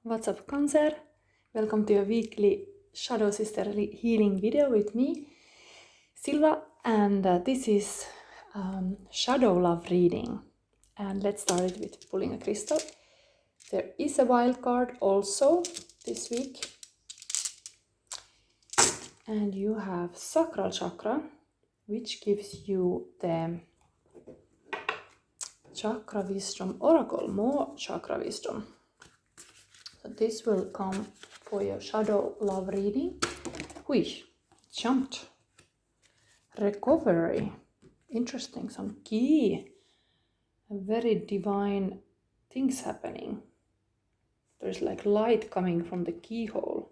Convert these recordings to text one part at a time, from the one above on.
What's up, Cancer? Welcome to your weekly Shadow Sister Healing video with me, Silva, and this is Shadow Love reading. And let's start it with pulling a crystal. There is a wild card also this week, and you have Sacral Chakra, which gives you the Chakra Wisdom Oracle, more Chakra Wisdom. So this will come for your Shadow Love reading. Hui, jumped. Recovery. Interesting, some key. Very divine things happening. There's like light coming from the keyhole.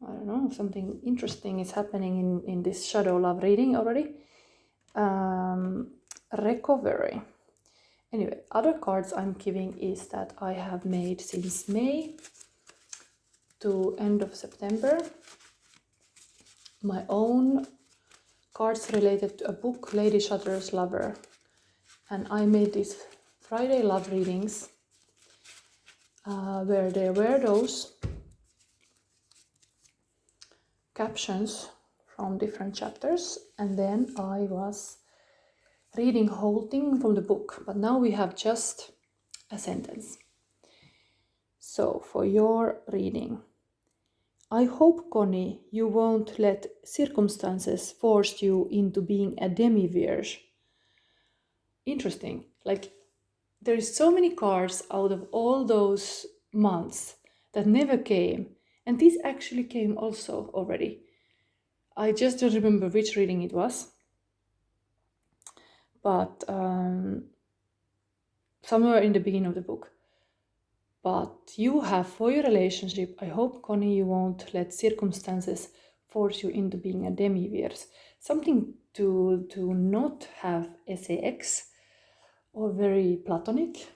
I don't know, something interesting is happening in this Shadow Love reading already. Recovery. Anyway, other cards I'm giving is that I have made since May to end of September my own cards related to a book, Lady Shudder's Lover. And I made these Friday love readings where there were those captions from different chapters, and then I was reading whole thing from the book, but now we have just a sentence. So for your reading, I hope, Connie, you won't let circumstances force you into being a demi-vierge. Interesting. Like, there is so many cards out of all those months that never came, and this actually came also already. I just don't remember which reading it was, but somewhere in the beginning of the book. But you have, for your relationship, I hope, Connie, you won't let circumstances force you into being a demi-vierge. Something to not have sex or very platonic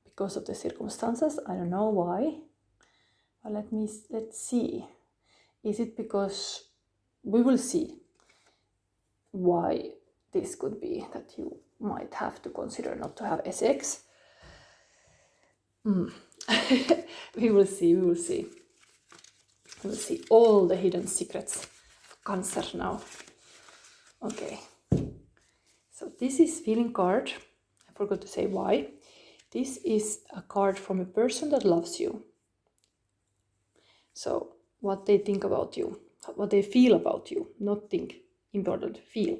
because of the circumstances. I don't know why. But let's see. Is it because we will see why this could be that you might have to consider not to have sex. We will see. We'll see all the hidden secrets of Cancer now. Okay. So this is feeling card. I forgot to say why. This is a card from a person that loves you. So what they think about you, what they feel about you, not think, important, feel.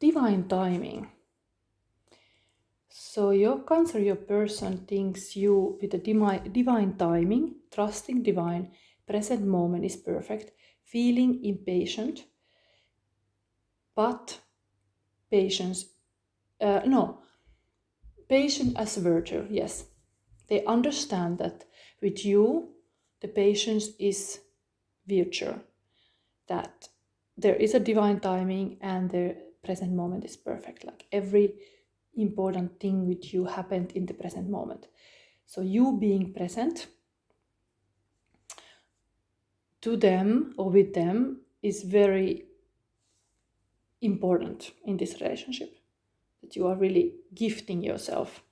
Divine timing. So your Cancer, your person thinks you with a divine timing, trusting divine, present moment is perfect, feeling impatient, but patience, patient as virtue, yes. They understand that with you, the patience is virtue, that there is a divine timing and the present moment is perfect. Like every important thing with you happened in the present moment. So you being present to them or with them is very important in this relationship. That you are really gifting yourself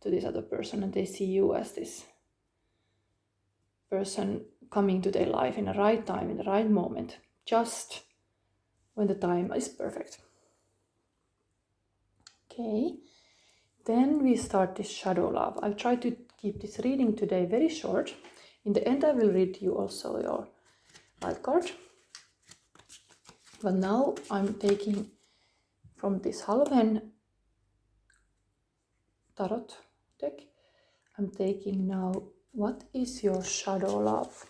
to this other person and they see you as this person coming to their life in the right time, in the right moment, just when the time is perfect. Okay, then we start this Shadow Love. I'll try to keep this reading today very short. In the end, I will read you also your wild card. But now I'm taking from this Halloween tarot deck, I'm taking now, what is your Shadow Love?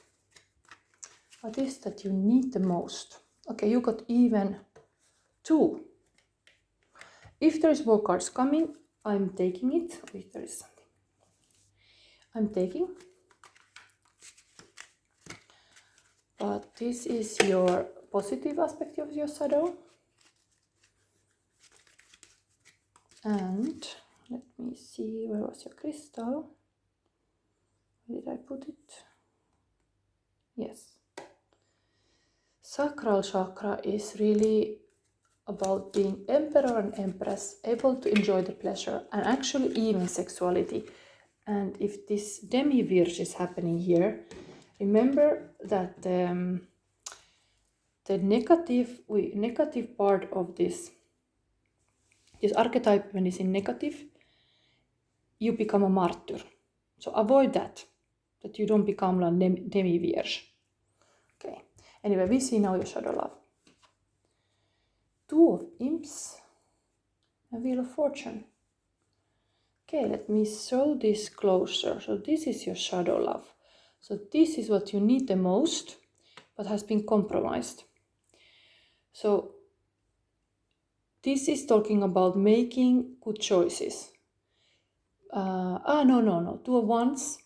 What is that you need the most? Okay, you got even 2. If there is more cards coming, I'm taking it. Wait, there is something. I'm taking. But this is your positive aspect of your shadow. And let me see, where was your crystal? Where did I put it? Yes. Sacral chakra is really about being emperor and empress, able to enjoy the pleasure and actually even sexuality And if this demi-virge is happening here, remember that the negative part of this archetype, when it's in negative, you become a martyr. So avoid that you don't become a demi-virge. Okay. Anyway, we see now your shadow love. Two of Imps and Wheel of Fortune. Okay, let me show this closer. So this is your shadow love. So this is what you need the most, but has been compromised. So this is talking about making good choices. No. 2 of Wands.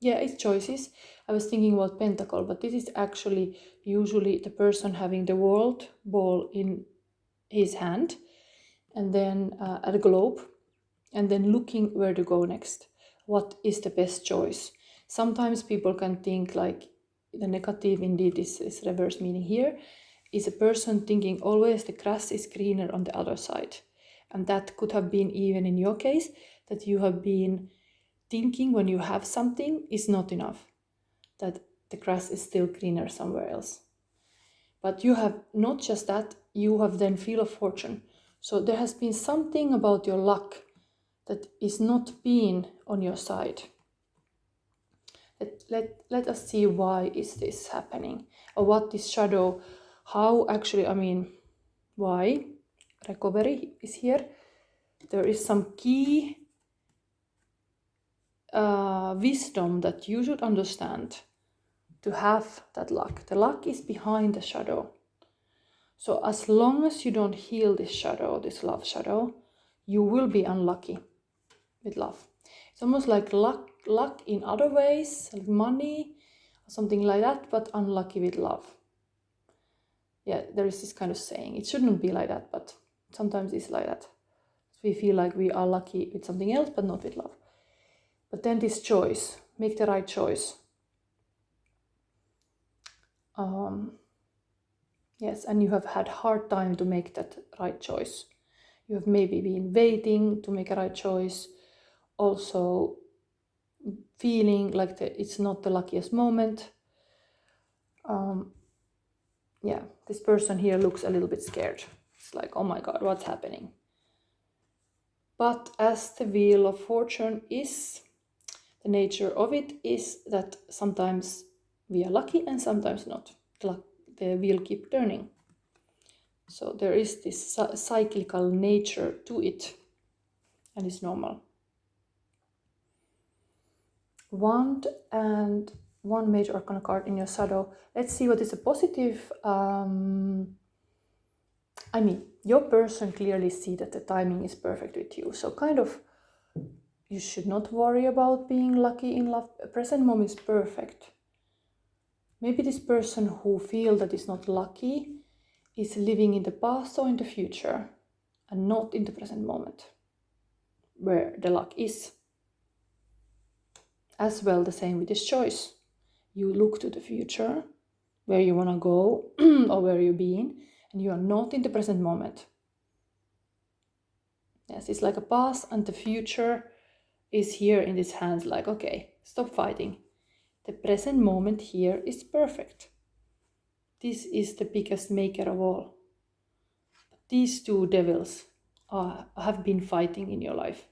Yeah, it's choices. I was thinking about Pentacle, but this is actually usually the person having the world ball in his hand, and then a globe, and then looking where to go next. What is the best choice? Sometimes people can think like the negative, indeed, is reverse meaning here, is a person thinking always the grass is greener on the other side. And that could have been even in your case, that you have been thinking when you have something is not enough, that the grass is still greener somewhere else. But you have not just that, you have then Wheel of Fortune. So there has been something about your luck that is not being on your side. Let us see why is this happening, or what this shadow, how actually, why recovery is here. There is some key wisdom that you should understand to have that luck. The luck is behind the shadow. So as long as you don't heal this shadow, this love shadow, you will be unlucky with love. It's almost like luck in other ways, like money or something like that, but unlucky with love. Yeah, there is this kind of saying. It shouldn't be like that, but sometimes it's like that. We feel like we are lucky with something else, but not with love. But then this choice, make the right choice. Yes, and you have had hard time to make that right choice. You have maybe been waiting to make a right choice, also feeling like it's not the luckiest moment. Yeah, this person here looks a little bit scared. It's like, oh my God, what's happening? But as the Wheel of Fortune is, the nature of it is that sometimes we are lucky and sometimes not. The wheel keeps turning. So there is this cyclical nature to it, and it's normal. Wand and one major arcana card in your shadow. Let's see what is a positive. Your person clearly see that the timing is perfect with you. So kind of, you should not worry about being lucky in love. Present moment is perfect. Maybe this person who feels that is not lucky is living in the past or in the future and not in the present moment where the luck is. As well, the same with this choice. You look to the future, where you want to go or where you've been, and you are not in the present moment. Yes, it's like a past and the future is here in these hands, like, okay, stop fighting. The present moment here is perfect. This is the biggest maker of all. These two devils have been fighting in your life.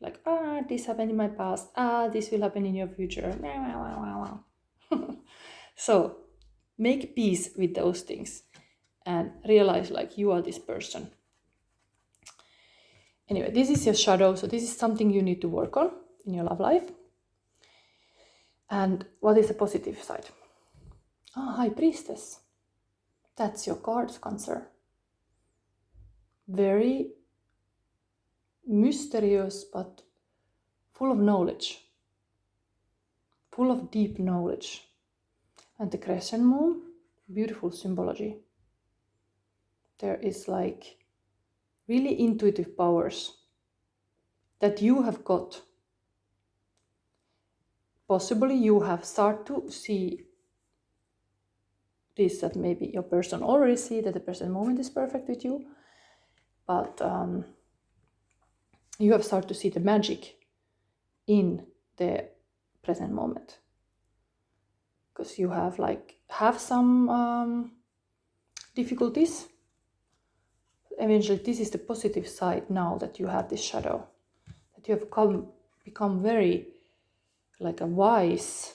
Like, this happened in my past. This will happen in your future. So make peace with those things and realize like you are this person. Anyway, this is your shadow. So this is something you need to work on in your love life. And what is the positive side? High Priestess. That's your card's Cancer. Very mysterious, but full of knowledge. Full of deep knowledge. And the crescent moon, beautiful symbology. There is like really intuitive powers that you have got. Possibly you have started to see this, that maybe your person already see that the present moment is perfect with you, but you have started to see the magic in the present moment. Because you have some difficulties. Eventually, this is the positive side now that you have this shadow, that you have become very like a wise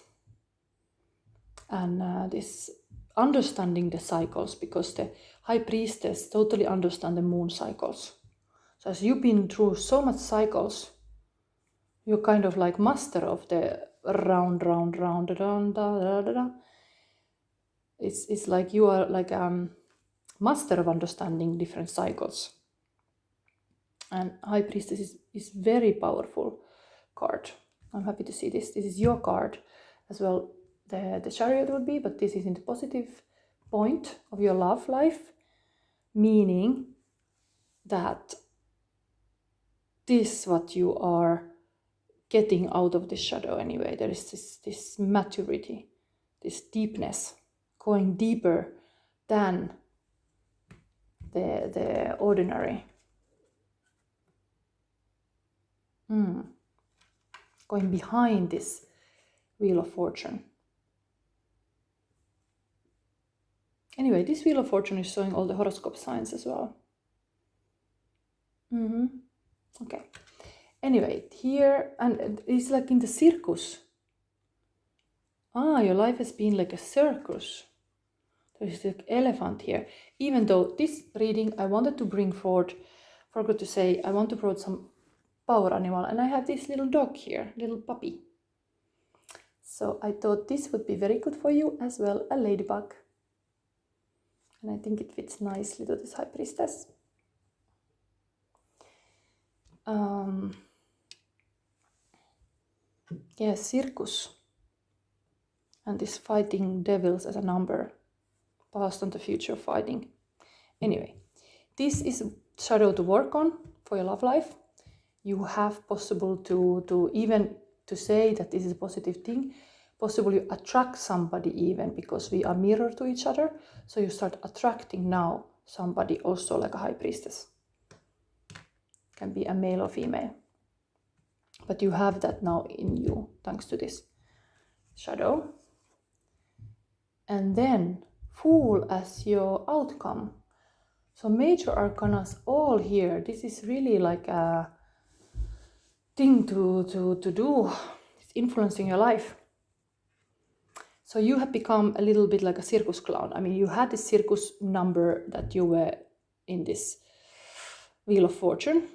and this understanding the cycles, because the high priestess totally understand the moon cycles. So as you've been through so much cycles, you're kind of like master of the round, da. It's like you are like master of understanding different cycles. And high priestess is very powerful card. I'm happy to see this. This is your card as well. The chariot would be, but this is in the positive point of your love life, meaning that this what you are getting out of the shadow anyway. There is this maturity, this deepness, going deeper than the ordinary. Going behind this Wheel of Fortune. Anyway, this Wheel of Fortune is showing all the horoscope signs as well. Okay. Anyway, here, and it's like in the circus. Your life has been like a circus. There's the elephant here. Even though this reading, I wanted to bring forward, forgot to say, I want to bring some power animal, and I have this little dog here, little puppy. So I thought this would be very good for you as well, a ladybug. And I think it fits nicely to this high priestess. Circus. And this fighting devils as a number. Past and the future fighting. Anyway, this is shadow to work on for your love life. You have possible to even to say that this is a positive thing. Possibly you attract somebody even, because we are mirror to each other. So you start attracting now somebody also like a high priestess. Can be a male or female. But you have that now in you, thanks to this shadow. And then Fool as your outcome. So major arcanas all here. This is really like a thing to do. It's influencing your life. So you have become a little bit like a circus clown. I mean, you had this circus number that you were in this Wheel of Fortune,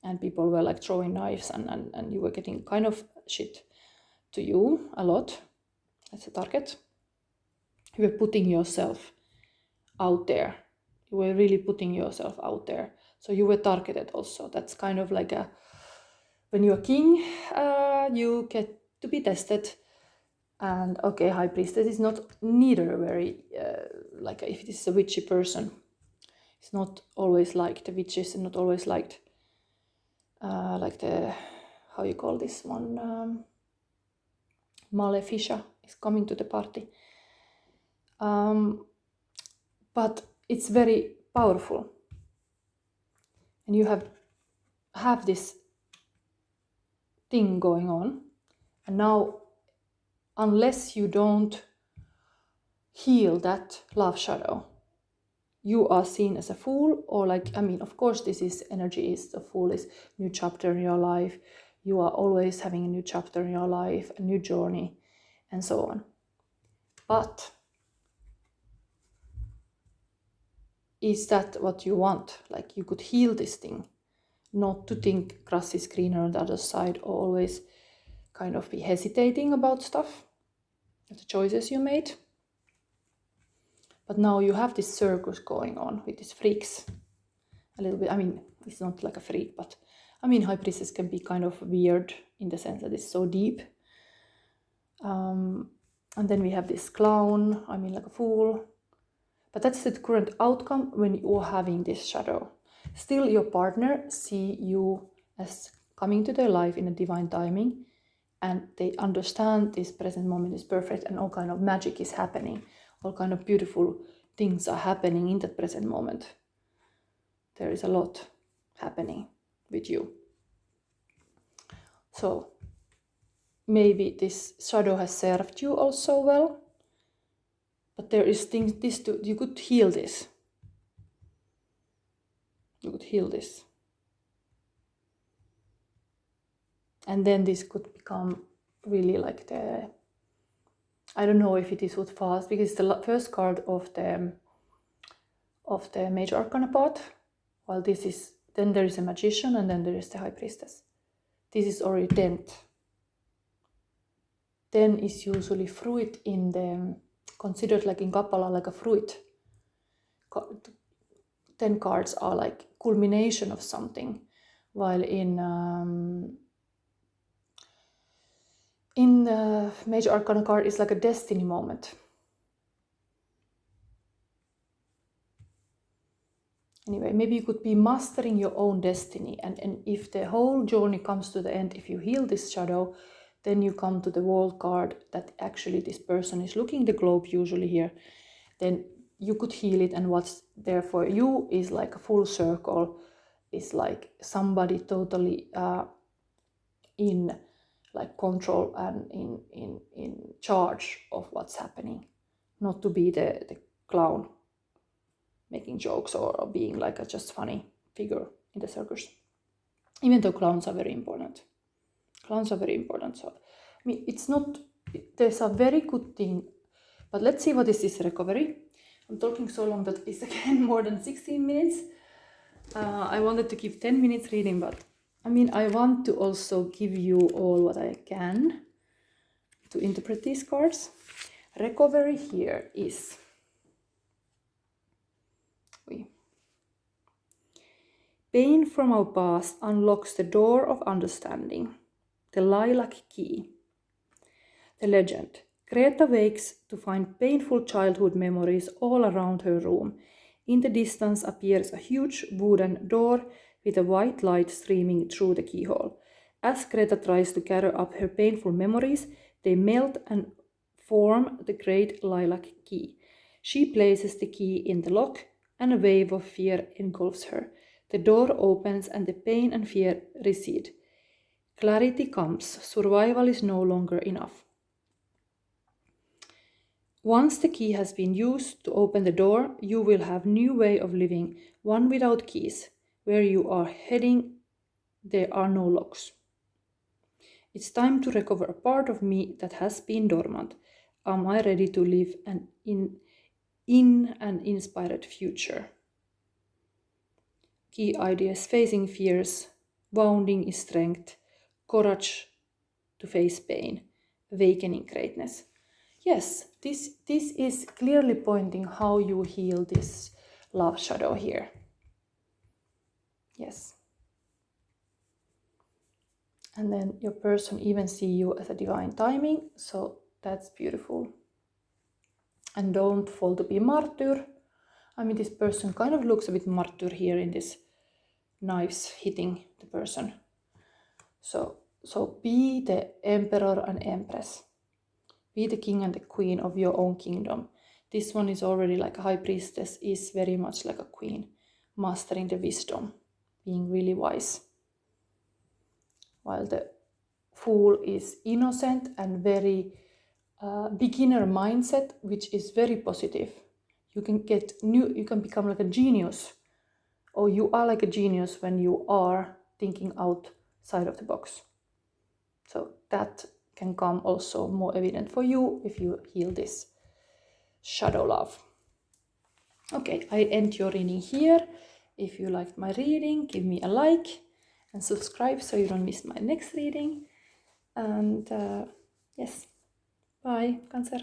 and people were like throwing knives and you were getting kind of shit to you a lot as a target. You were putting yourself out there. You were really putting yourself out there. So you were targeted also. That's kind of like when you're king, you get to be tested. And okay, high priestess is not neither very like if it is a witchy person. It's not always liked. The witches are not always liked. Like the, how you call this one? Maleficia is coming to the party. But it's very powerful. And you have this thing going on. And now, unless you don't heal that love shadow, you are seen as a fool, or like, I mean, of course, this is energy is the fool is new chapter in your life. You are always having a new chapter in your life, a new journey, and so on. But is that what you want? Like you could heal this thing, not to think grass is greener on the other side, or always kind of be hesitating about stuff, the choices you made. But now you have this circus going on with these freaks. A little bit, I mean, it's not like a freak, but I mean, high priestess can be kind of weird in the sense that it's so deep. And then we have this clown, I mean, like a fool. But that's the current outcome when you are having this shadow. Still, your partner see you as coming to their life in a divine timing, and they understand this present moment is perfect and all kind of magic is happening. All kind of beautiful things are happening in that present moment. There is a lot happening with you. So maybe this shadow has served you also well, but there is things, you could heal this. You could heal this. And then this could become really like the, I don't know if it is would fast, because the first card of the Major Arcana part, while this is, then there is a Magician, and then there is the High Priestess. This is already 10th. 10 is usually fruit in the, considered like in Kabbalah like a fruit. 10 cards are like culmination of something, while in the Major Arcana card is like a destiny moment. Anyway, maybe you could be mastering your own destiny, and if the whole journey comes to the end, if you heal this shadow, then you come to the World card, that actually this person is looking the globe usually here. Then you could heal it, and what's there for you is like a full circle, is like somebody totally in like control and in charge of what's happening, not to be the clown making jokes or being like a just funny figure in the circus, even though clowns are very important. Clowns are very important. So I mean, it's not, there's a very good thing, but let's see what is this recovery. I'm talking so long that it's again more than 16 minutes. I wanted to keep 10 minutes reading, but I mean, I want to also give you all what I can to interpret these cards. Recovery here is pain from our past unlocks the door of understanding. The lilac key. The legend. Greta wakes to find painful childhood memories all around her room. In the distance appears a huge wooden door with a white light streaming through the keyhole. As Greta tries to gather up her painful memories, they melt and form the great lilac key. She places the key in the lock, and a wave of fear engulfs her. The door opens and the pain and fear recede. Clarity comes. Survival is no longer enough. Once the key has been used to open the door, you will have a new way of living, one without keys. Where you are heading, there are no locks. It's time to recover a part of me that has been dormant. Am I ready to live in an inspired future? Key ideas: facing fears, wounding is strength, courage to face pain, awakening greatness. Yes, this is clearly pointing how you heal this love shadow here. Yes. And then your person even see you as a divine timing, so that's beautiful. And don't fall to be martyr. I mean, this person kind of looks a bit martyr here in this knives hitting the person. So be the emperor and empress. Be the king and the queen of your own kingdom. This one is already like a high priestess, is very much like a queen, mastering the wisdom, being really wise. While the fool is innocent and very beginner mindset, which is very positive. You can become like a genius, or you are like a genius when you are thinking outside of the box. So that can come also more evident for you if you heal this shadow love. Okay, I end your reading here. If you liked my reading, give me a like and subscribe so you don't miss my next reading. And yes, bye, Cancer.